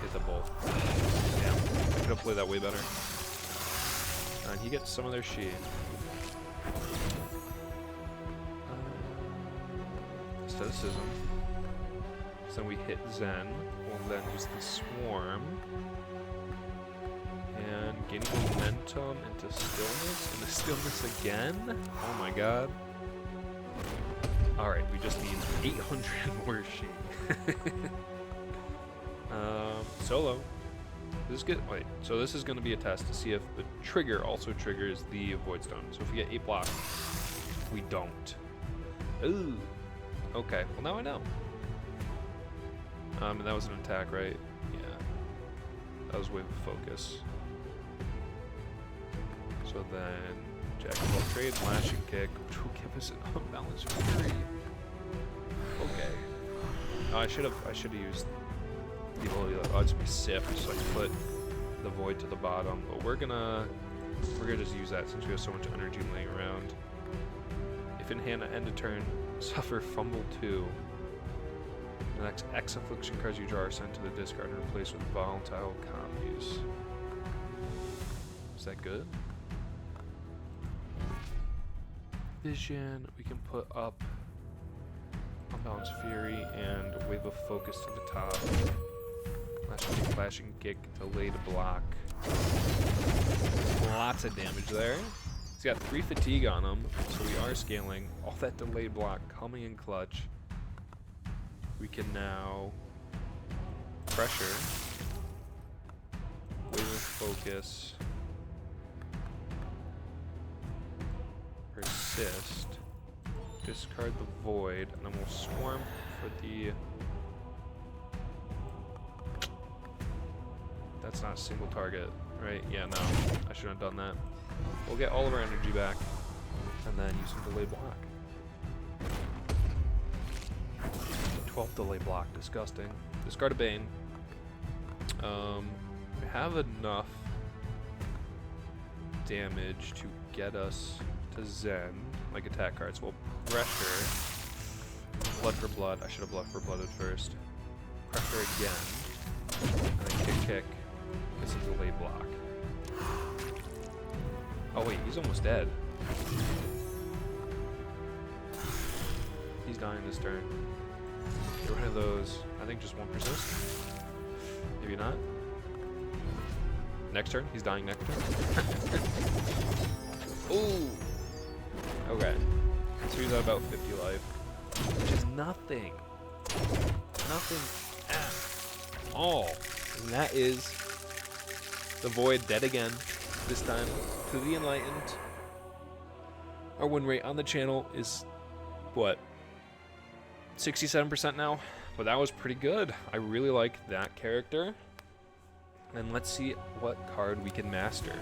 hit the bolt. Damn. I could have played that way better. And he gets some of their sheet. Asceticism. So then we hit Zen. We'll then use the Swarm. And gaining momentum into stillness. Into stillness again? Oh my god. Alright, we just need 800 more sheet. Solo. This is good. Wait, so this is going to be a test to see if the trigger also triggers the Void Stone. So if we get 8 blocks, we don't. Ooh. Okay, well now I know. And that was an attack, right? Yeah. That was wave of focus. So then, Jack of all trades, lashing kick, which will give us an unbalanced fury. Okay. Oh, I should have used the ability to odds me sift so I can put the void to the bottom, but we're gonna just use that since we have so much energy laying around. If in hand at end of turn, suffer fumble 2. The next X affliction cards you draw are sent to the discard and replaced with volatile copies. Is that good? Vision, we can put up Unbalanced Fury and Wave of Focus to the top. Flashing kick, delayed block. Lots of damage there. He's got 3 fatigue on him, so we are scaling. All that delayed block coming in clutch. We can now pressure. Wave of Focus. Persist. Discard the void, and then we'll swarm for the... That's not a single target, right? Yeah, no. I shouldn't have done that. We'll get all of our energy back, and then use some delay block. 12 delay block, disgusting. Discard a Bane. We have enough damage to get us to Zen, like attack cards. We'll pressure. Blood for blood. I should have blood for blooded first. Pressure again. And then kick. It's a delay block. Oh wait, he's almost dead. He's dying this turn. Get rid of those. I think just one persist. Maybe not. Next turn, he's dying next turn. Ooh. She's at about 50 life, which is nothing. Nothing at all. And that is the Void dead again, this time to the Enlightened. Our win rate on the channel is, what, 67% now? But that was pretty good. I really like that character. And let's see what card we can master.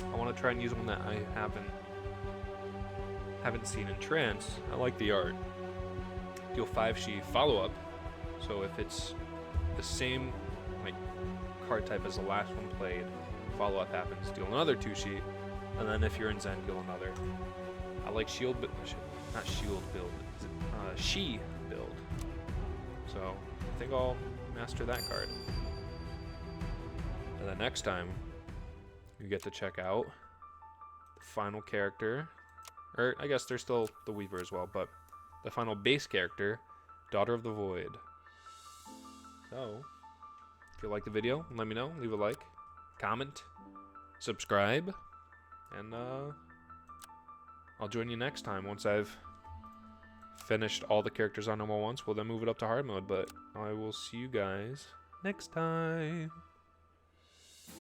I want to try and use one that I haven't seen in Trance. I like the art. Deal 5 She follow-up. So if it's the same like card type as the last one played, follow-up happens, deal another 2 She, and then if you're in Zen, deal another. I like shield, but not shield build, she build. So I think I'll master that card. And then next time, you get to check out the final character, or I guess there's still the Weaver as well, but the final base character, Daughter of the Void. So, if you like the video, let me know. Leave a like, comment, subscribe, and I'll join you next time once I've finished all the characters on normal once. We'll then move it up to hard mode, but I will see you guys next time.